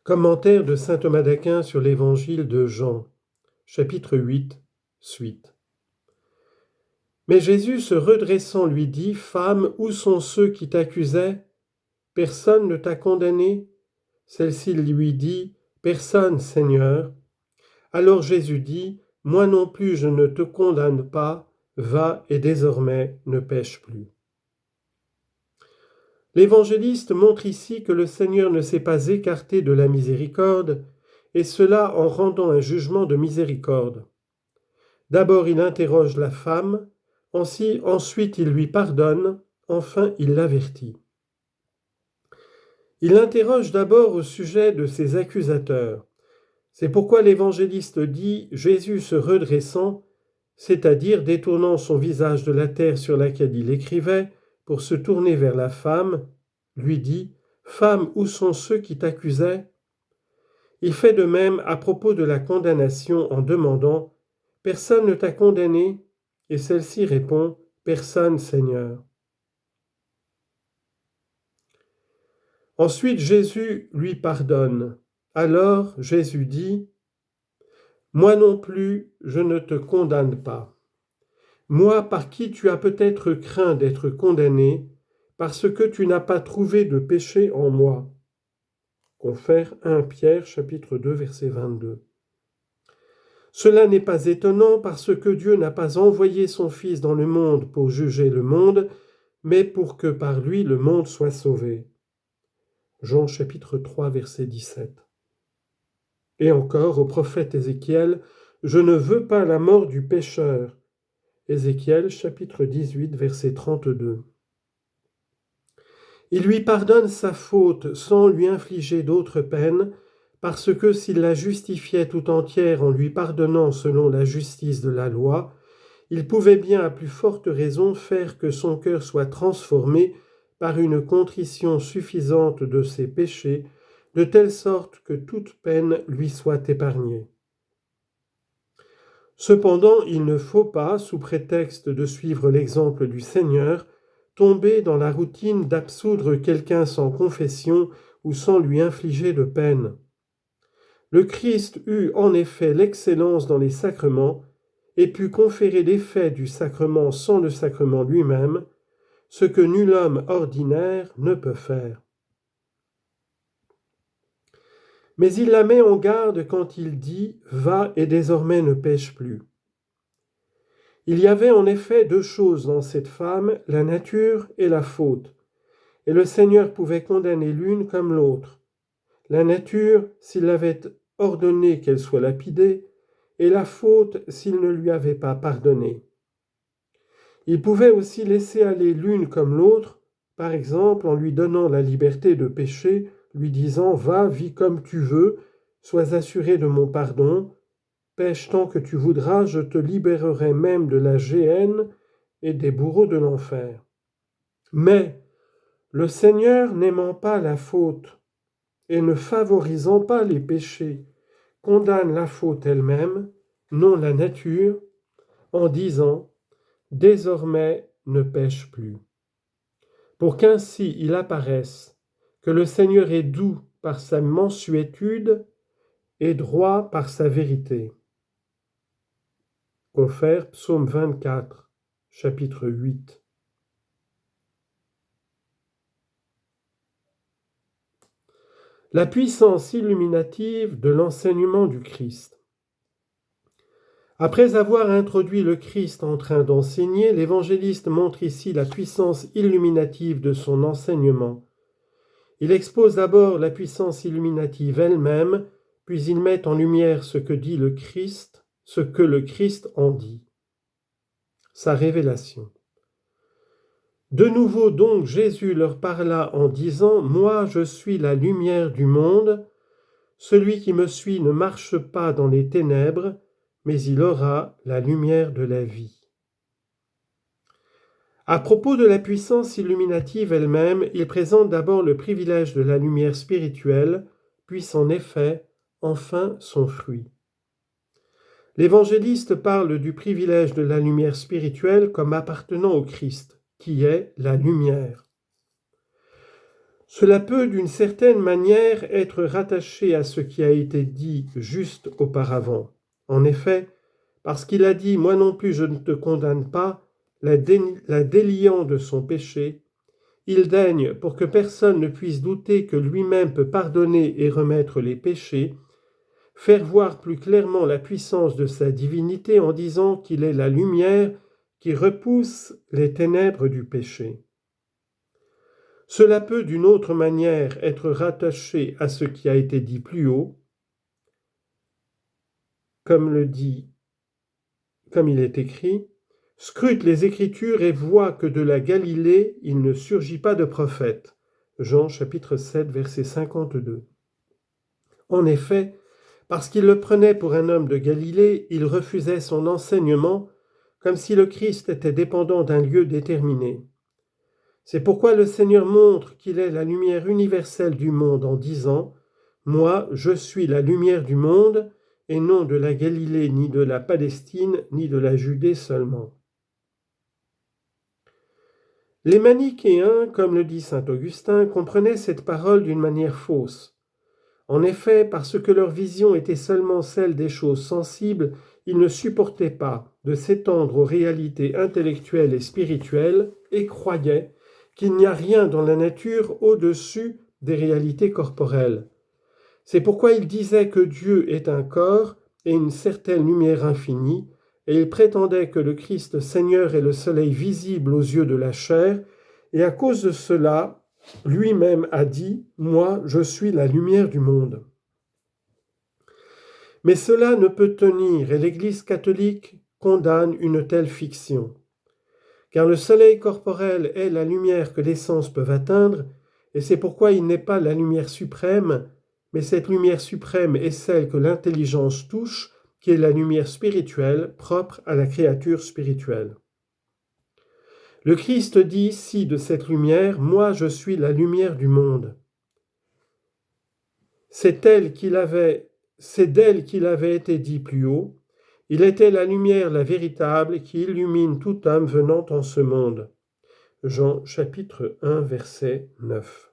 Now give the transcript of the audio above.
Commentaire de saint Thomas d'Aquin sur l'évangile de Jean, chapitre 8, suite. Mais Jésus, se redressant, lui dit : « Femme, où sont ceux qui t'accusaient ? Personne ne t'a condamné ? » Celle-ci lui dit : « Personne, Seigneur. » Alors Jésus dit : « Moi non plus je ne te condamne pas, va et désormais ne pêche plus. » L'évangéliste montre ici que le Seigneur ne s'est pas écarté de la miséricorde, et cela en rendant un jugement de miséricorde. D'abord il interroge la femme, ensuite il lui pardonne, enfin il l'avertit. Il l'interroge d'abord au sujet de ses accusateurs. C'est pourquoi l'évangéliste dit « Jésus se redressant », c'est-à-dire détournant son visage de la terre sur laquelle il écrivait, pour se tourner vers la femme, lui dit « Femme, où sont ceux qui t'accusaient ?» Il fait de même à propos de la condamnation en demandant « Personne ne t'a condamné ?» Et celle-ci répond « Personne, Seigneur. » Ensuite Jésus lui pardonne. Alors Jésus dit « Moi non plus, je ne te condamne pas. Moi par qui tu as peut-être craint d'être condamné, parce que tu n'as pas trouvé de péché en moi. » Confère 1 Pierre, chapitre 2, verset 22. Cela n'est pas étonnant parce que Dieu n'a pas envoyé son Fils dans le monde pour juger le monde, mais pour que par lui le monde soit sauvé. Jean chapitre 3, verset 17. Et encore au prophète Ézéchiel, « Je ne veux pas la mort du pécheur. » Ézéchiel chapitre 18, verset 32. Il lui pardonne sa faute sans lui infliger d'autres peines, parce que s'il la justifiait tout entière en lui pardonnant selon la justice de la loi, il pouvait bien à plus forte raison faire que son cœur soit transformé par une contrition suffisante de ses péchés, de telle sorte que toute peine lui soit épargnée. Cependant, il ne faut pas, sous prétexte de suivre l'exemple du Seigneur, tomber dans la routine d'absoudre quelqu'un sans confession ou sans lui infliger de peine. Le Christ eut en effet l'excellence dans les sacrements et put conférer l'effet du sacrement sans le sacrement lui-même, ce que nul homme ordinaire ne peut faire. Mais il la met en garde quand il dit « Va et désormais ne pêche plus ». Il y avait en effet deux choses dans cette femme, la nature et la faute, et le Seigneur pouvait condamner l'une comme l'autre. La nature, s'il avait ordonné qu'elle soit lapidée, et la faute s'il ne lui avait pas pardonné. Il pouvait aussi laisser aller l'une comme l'autre, par exemple en lui donnant la liberté de pécher, lui disant « Va, vis comme tu veux, sois assuré de mon pardon, pêche tant que tu voudras, je te libérerai même de la géhenne et des bourreaux de l'enfer. » Mais le Seigneur, n'aimant pas la faute et ne favorisant pas les péchés, condamne la faute elle-même, non la nature, en disant « Désormais ne pêche plus », pour qu'ainsi il apparaisse que le Seigneur est doux par sa mansuétude et droit par sa vérité. Confère Psaume 24, chapitre 8. La puissance illuminative de l'enseignement du Christ. Après avoir introduit le Christ en train d'enseigner, l'évangéliste montre ici la puissance illuminative de son enseignement. Il expose d'abord la puissance illuminative elle-même, puis il met en lumière ce que dit le Christ, ce que le Christ en dit. Sa révélation. De nouveau donc Jésus leur parla en disant « Moi je suis la lumière du monde, celui qui me suit ne marche pas dans les ténèbres, mais il aura la lumière de la vie. » À propos de la puissance illuminative elle-même, il présente d'abord le privilège de la lumière spirituelle, puis son effet, enfin son fruit. L'évangéliste parle du privilège de la lumière spirituelle comme appartenant au Christ, qui est la lumière. Cela peut d'une certaine manière être rattaché à ce qui a été dit juste auparavant. En effet, parce qu'il a dit « Moi non plus je ne te condamne pas », la déliant de son péché, il daigne, pour que personne ne puisse douter que lui-même peut pardonner et remettre les péchés, faire voir plus clairement la puissance de sa divinité en disant qu'il est la lumière qui repousse les ténèbres du péché. Cela peut d'une autre manière être rattaché à ce qui a été dit plus haut, comme il est écrit, « Scrute les Écritures et vois que de la Galilée il ne surgit pas de prophète. » Jean chapitre 7, verset 52. En effet, parce qu'il le prenait pour un homme de Galilée, il refusait son enseignement comme si le Christ était dépendant d'un lieu déterminé. C'est pourquoi le Seigneur montre qu'il est la lumière universelle du monde en disant « Moi, je suis la lumière du monde, et non de la Galilée, ni de la Palestine, ni de la Judée seulement. » Les manichéens, comme le dit saint Augustin, comprenaient cette parole d'une manière fausse. En effet, parce que leur vision était seulement celle des choses sensibles, ils ne supportaient pas de s'étendre aux réalités intellectuelles et spirituelles et croyaient qu'il n'y a rien dans la nature au-dessus des réalités corporelles. C'est pourquoi ils disaient que Dieu est un corps et une certaine lumière infinie, et ils prétendaient que le Christ Seigneur est le soleil visible aux yeux de la chair, et à cause de cela, lui-même a dit « Moi, je suis la lumière du monde ». Mais cela ne peut tenir, et l'Église catholique condamne une telle fiction. Car le soleil corporel est la lumière que les sens peuvent atteindre, et c'est pourquoi il n'est pas la lumière suprême, mais cette lumière suprême est celle que l'intelligence touche, qui est la lumière spirituelle propre à la créature spirituelle. Le Christ dit ici de cette lumière « Moi, je suis la lumière du monde ». C'est d'elle qu'il avait été dit plus haut. Il était la lumière, la véritable, qui illumine tout homme venant en ce monde. Jean chapitre 1, verset 9.